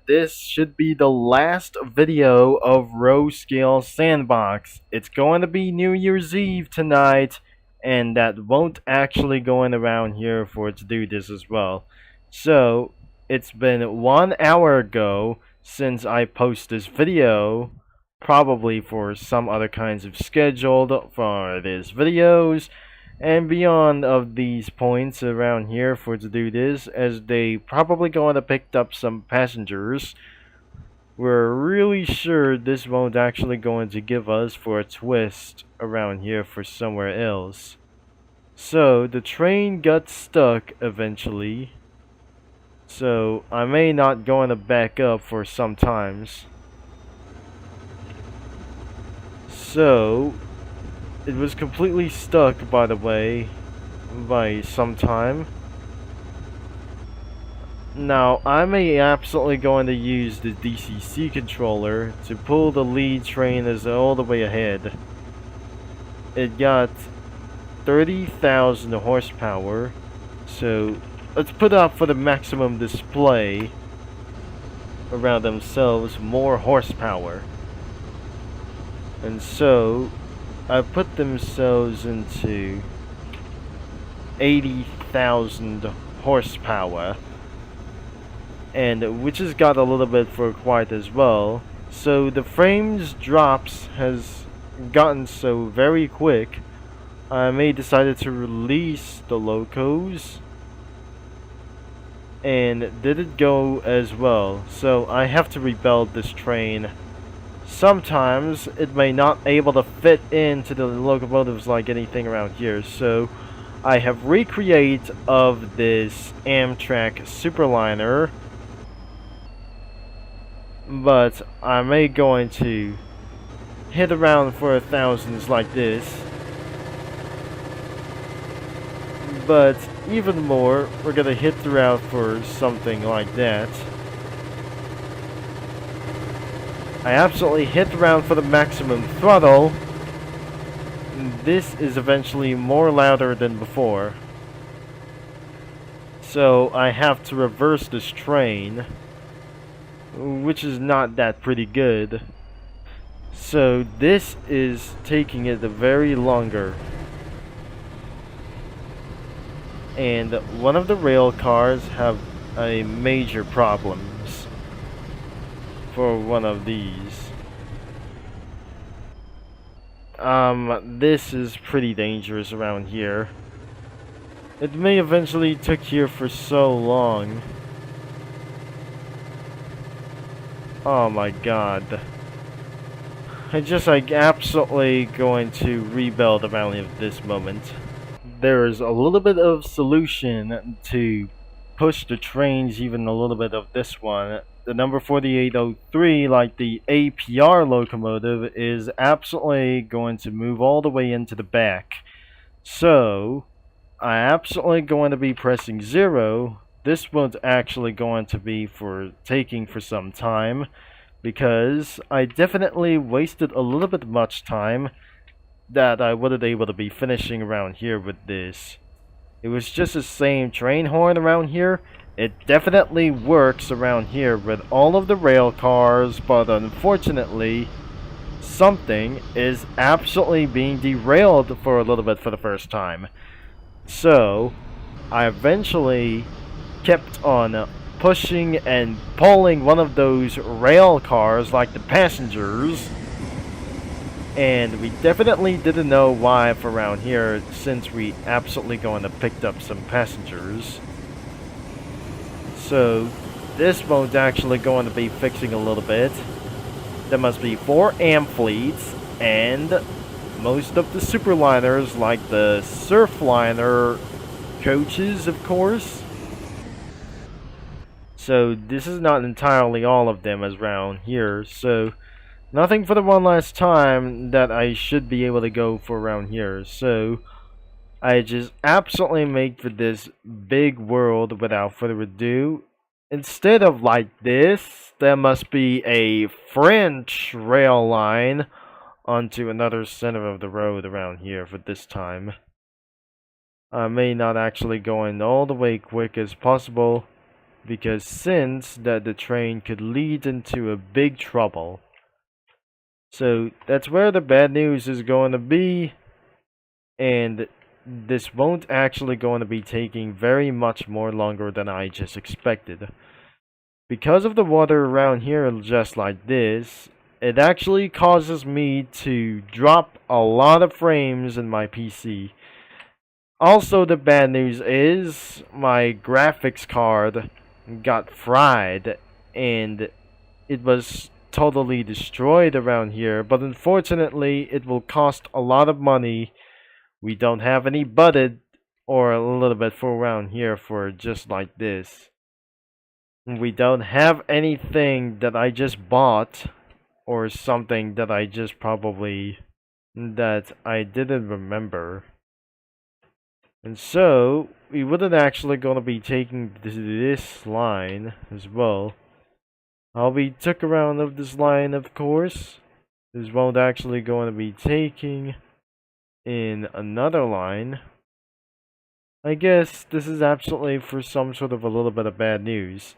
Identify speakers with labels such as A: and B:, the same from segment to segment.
A: this should be the last video of Row Scale Sandbox. It's going to be New Year's Eve tonight, and that won't actually go in around here for it to do this as well. So, it's been 1 hour ago since I post this video, probably for some other kinds of scheduled for these videos, and beyond of these points around here for to do this, as they probably going to pick up some passengers. We're really sure this won't actually going to give us for a twist around here for somewhere else. So the train got stuck eventually, so I may not going to back up for some times. So it was completely stuck, by the way, by some time. Now, I may absolutely going to use the DCC controller to pull the lead train as all the way ahead. It got 30,000 horsepower, so let's put up for the maximum display around themselves more horsepower. And so I put themselves into 80,000 horsepower, and which has got a little bit for quiet as well. So the frames drops has gotten so very quick, I may decided to release the locos, and did it go as well. So I have to rebuild this train. Sometimes it may not able to fit into the locomotives like anything around here, so I have recreate of this Amtrak Superliner, but I may going to hit around for thousands like this. But even more, we're gonna hit throughout for something like that. I absolutely hit around for the maximum throttle. This is eventually more louder than before. So I have to reverse this train, which is not that pretty good. So this is taking it very longer. And one of the rail cars have a major problems for one of these. This is pretty dangerous around here. It may eventually took here for so long. Oh my god. I absolutely going to rebuild around this moment. There is a little bit of solution to push the trains, even a little bit of this one. The number 4803, like the APR locomotive, is absolutely going to move all the way into the back. So I absolutely going to be pressing 0. This one's actually going to be for taking for some time, because I definitely wasted a little bit much time that I wouldn't able to be finishing around here with this. It was just the same train horn around here. It definitely works around here with all of the rail cars, but unfortunately something is absolutely being derailed for a little bit for the first time. So I eventually kept on pushing and pulling one of those rail cars like the passengers, and we definitely didn't know why for around here, since we absolutely going to picked up some passengers. So this mode's actually going to be fixing a little bit. There must be 4 AM fleets and most of the Superliners, like the Surfliner coaches, of course. So this is not entirely all of them as around here, so nothing for the one last time that I should be able to go for around here. So I just absolutely make for this big world without further ado. Instead of like this, there must be a French rail line onto another center of the road around here for this time. I may not actually go in all the way quick as possible, because since that the train could lead into a big trouble. So that's where the bad news is going to be, and this won't actually going to be taking very much more longer than I just expected. Because of the water around here just like this, it actually causes me to drop a lot of frames in my PC. Also, the bad news is my graphics card got fried and it was totally destroyed around here, but unfortunately it will cost a lot of money. We don't have any budget or a little bit for around here for just like this. We don't have anything that I just bought or something that I just probably that I didn't remember. And so we wouldn't actually gonna be taking this line as well. I'll be took around of this line, of course. This won't actually going to be taking in another line. I guess this is absolutely for some sort of a little bit of bad news.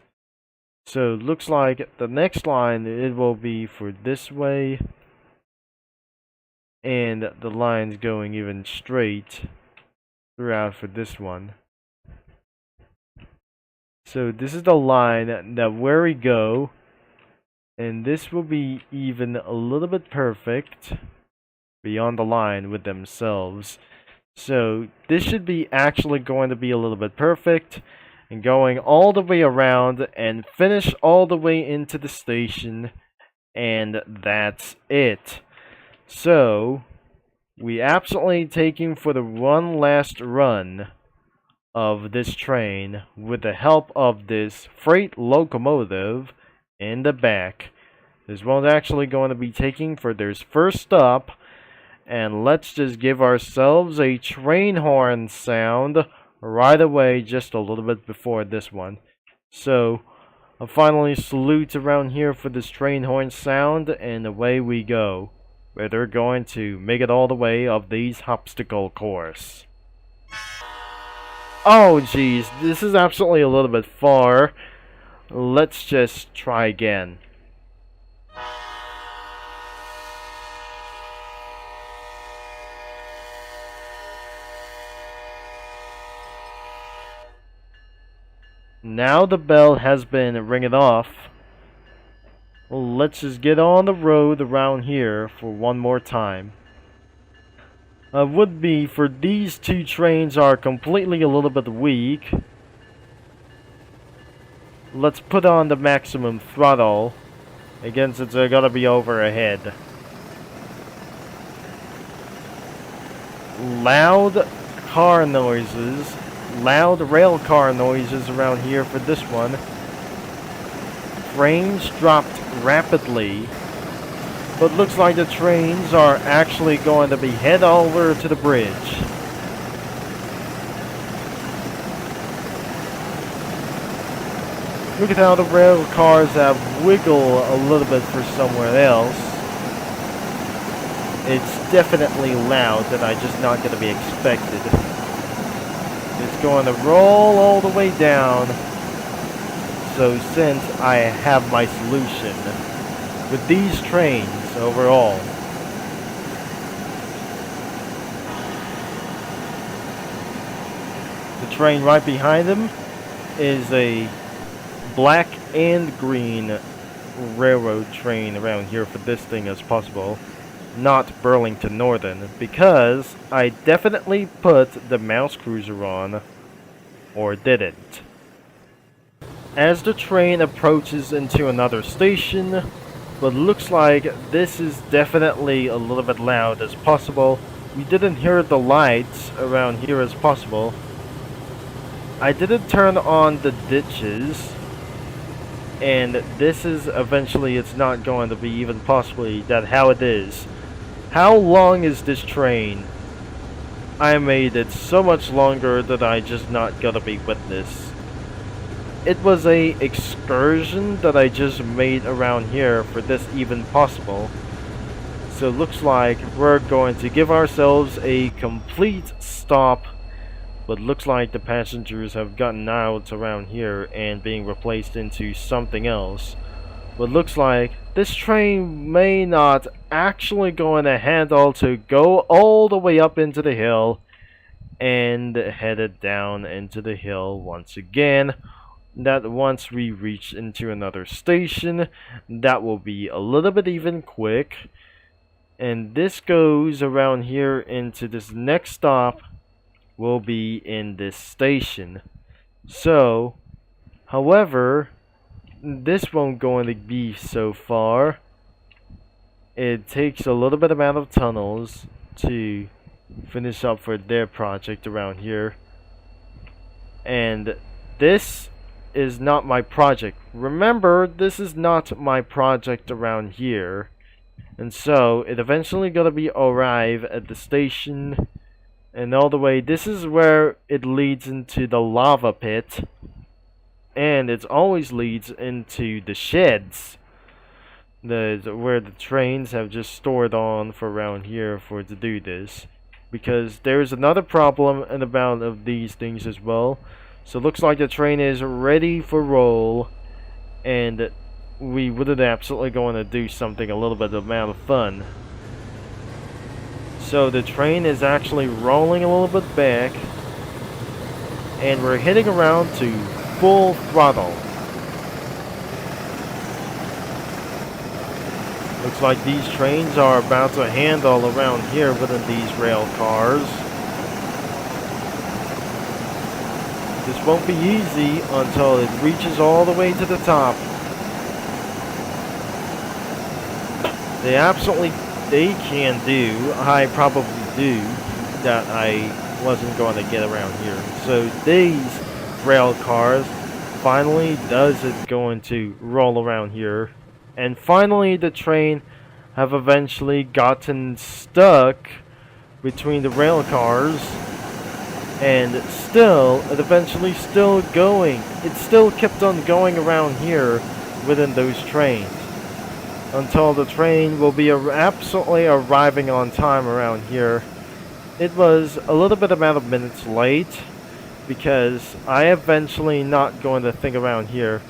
A: So looks like the next line, it will be for this way. And the line's going even straight throughout for this one. So this is the line that where we go. And this will be even a little bit perfect beyond the line with themselves. So this should be actually going to be a little bit perfect and going all the way around and finish all the way into the station, and that's it. So we absolutely taking for the one last run of this train with the help of this freight locomotive in the back. This one's actually going to be taking for their first stop, and let's just give ourselves a train horn sound right away just a little bit before this one. So I'll finally salute around here for this train horn sound, and away we go, where they're going to make it all the way of these obstacle course. Oh geez, this is absolutely a little bit far. Let's just try again. Now the bell has been ringing off. Let's just get on the road around here for one more time. Would be for these two trains are completely a little bit weak. Let's put on the maximum throttle. Again, since they're gonna be over ahead. Loud car noises. Loud rail car noises around here for this one. Frames dropped rapidly. But looks like the trains are actually going to be head over to the bridge. Look at how the rail cars have wiggle a little bit for somewhere else. It's definitely loud that I just not going to be expected. It's going to roll all the way down. So since I have my solution with these trains overall. The train right behind them is a black and green railroad train around here for this thing as possible. Not Burlington Northern, because I definitely put the mouse cruiser on, or didn't. As the train approaches into another station, but looks like this is definitely a little bit loud as possible. We didn't hear the lights around here as possible. I didn't turn on the ditches, and this is eventually, it's not going to be even possibly that how it is. How long is this train? I made it so much longer that I just not gonna be witness. It was a excursion that I just made around here for this even possible. So looks like we're going to give ourselves a complete stop but looks like the passengers have gotten out around here and being replaced into something else. But looks like this train may not actually go in a handle to go all the way up into the hill and headed down into the hill once again. That once we reach into another station, that will be a little bit even quick. And this goes around here into this next stop will be in this station. So, however, this won't going to be so far. It takes a little bit amount of tunnels to finish up for their project around here. And this is not my project. Remember, this is not my project around here. And so, it eventually gonna be arrive at the station. And all the way, this is where it leads into the lava pit. And it always leads into the sheds. Where the trains have just stored on for around here for to do this. Because there's another problem in about of these things as well. So it looks like the train is ready for roll, and we would absolutely going to do something a little bit amount of fun. So the train is actually rolling a little bit back, and we're hitting around to full throttle. Looks like these trains are about to handle around here within these rail cars. This won't be easy until it reaches all the way to the top. They can do, I probably do, that I wasn't going to get around here. So these rail cars finally does it going to roll around here. And finally the train have eventually gotten stuck between the rail cars. And still, it eventually still going. It still kept on going around here within those trains. Until the train will be absolutely arriving on time around here. It was a little bit amount of minutes late. Because I eventually not going to think around here.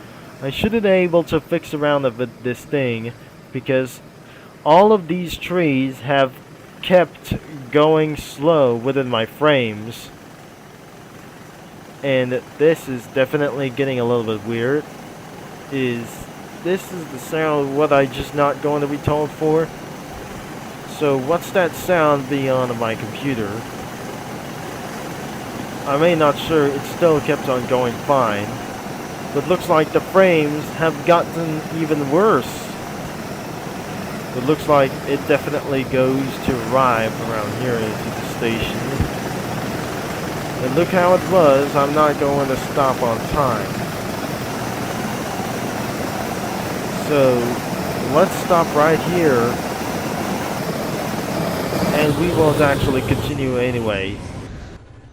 A: I should have been able to fix around this thing. Because all of these trees have kept going slow within my frames. And this is definitely getting a little bit weird. This is the sound what I just not going to be told for? So what's that sound beyond my computer? I may not sure, it still kept on going fine. But looks like the frames have gotten even worse. It looks like it definitely goes to arrive around here into the station. And look how it was, I'm not going to stop on time. So, let's stop right here. And we will actually continue anyway.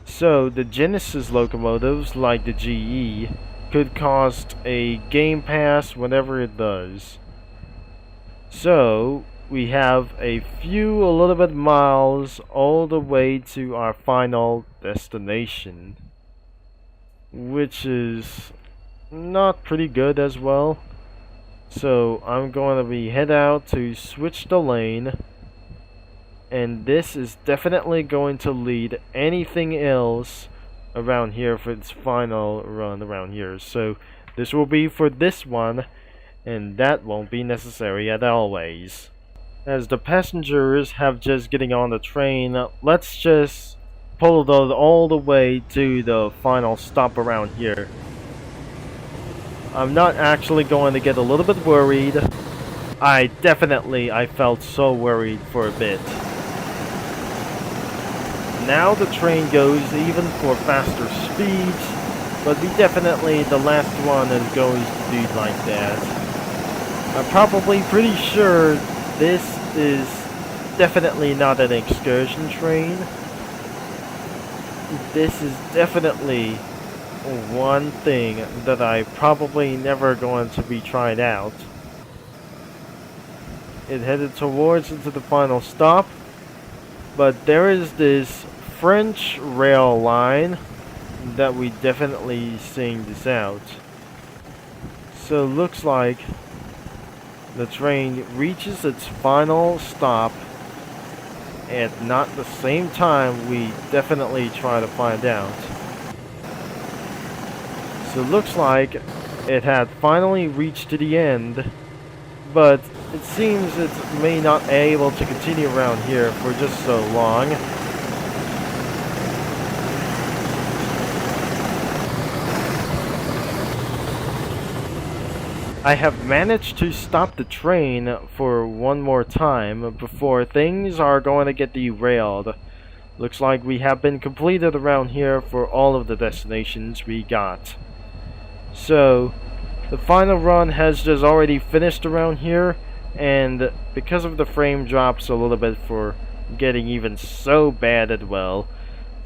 A: So, the Genesis locomotives, like the GE, could cost a Game Pass whenever it does. So, we have a little bit miles all the way to our final destination, which is not pretty good as well. So I'm going to be head out to switch the lane, and this is definitely going to lead anything else around here for its final run around here. So this will be for this one, and that won't be necessary at always. As the passengers have just getting on the train, let's just pull it all the way to the final stop around here. I'm not actually going to get a little bit worried. I felt so worried for a bit. Now the train goes even for faster speeds, but the last one is going to do like that. I'm probably pretty sure this is definitely not an excursion train. This is definitely one thing that I probably never going to be tried out. It headed towards into the final stop, but there is this French rail line that we definitely seeing this out. So looks like the train reaches its final stop at not the same time we definitely try to find out. So looks like it had finally reached to the end, but it seems it may not be able to continue around here for just so long. I have managed to stop the train for one more time before things are going to get derailed. Looks like we have been completed around here for all of the destinations we got. So, the final run has just already finished around here, and because of the frame drops a little bit for getting even so bad as well.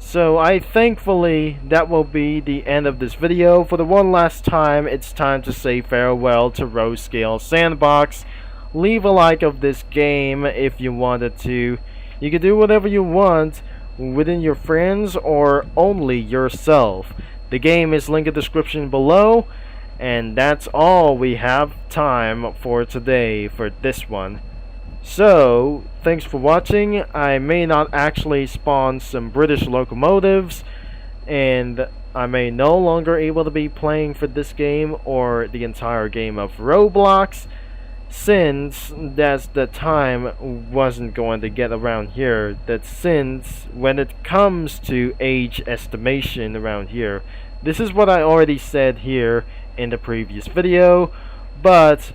A: So thankfully that will be the end of this video. For the one last time, it's time to say farewell to Row Scale Sandbox. Leave a like of this game if you wanted to. You can do whatever you want within your friends or only yourself. The game is linked in the description below, and that's all we have time for today for this one. So, thanks for watching. I may not actually spawn some British locomotives, and I may no longer able to be playing for this game or the entire game of Roblox, since that's the time wasn't going to get around here. That since when it comes to age estimation around here, this is what I already said here in the previous video, but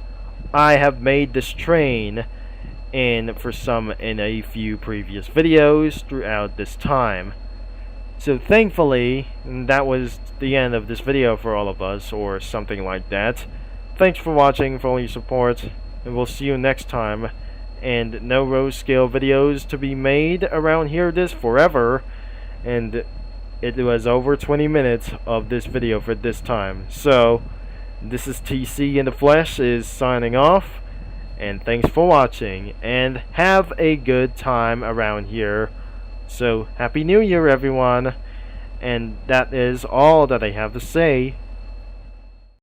A: I have made this train in a few previous videos throughout this time. So thankfully that was the end of this video for all of us, or something like that. Thanks for watching, for all your support, and we'll see you next time. And no row scale videos to be made around here this forever, and it was over 20 minutes of this video for this time. So this is TC in the Flesh is signing off. And thanks for watching, and have a good time around here. So, Happy New Year, everyone. And that is all that I have to say.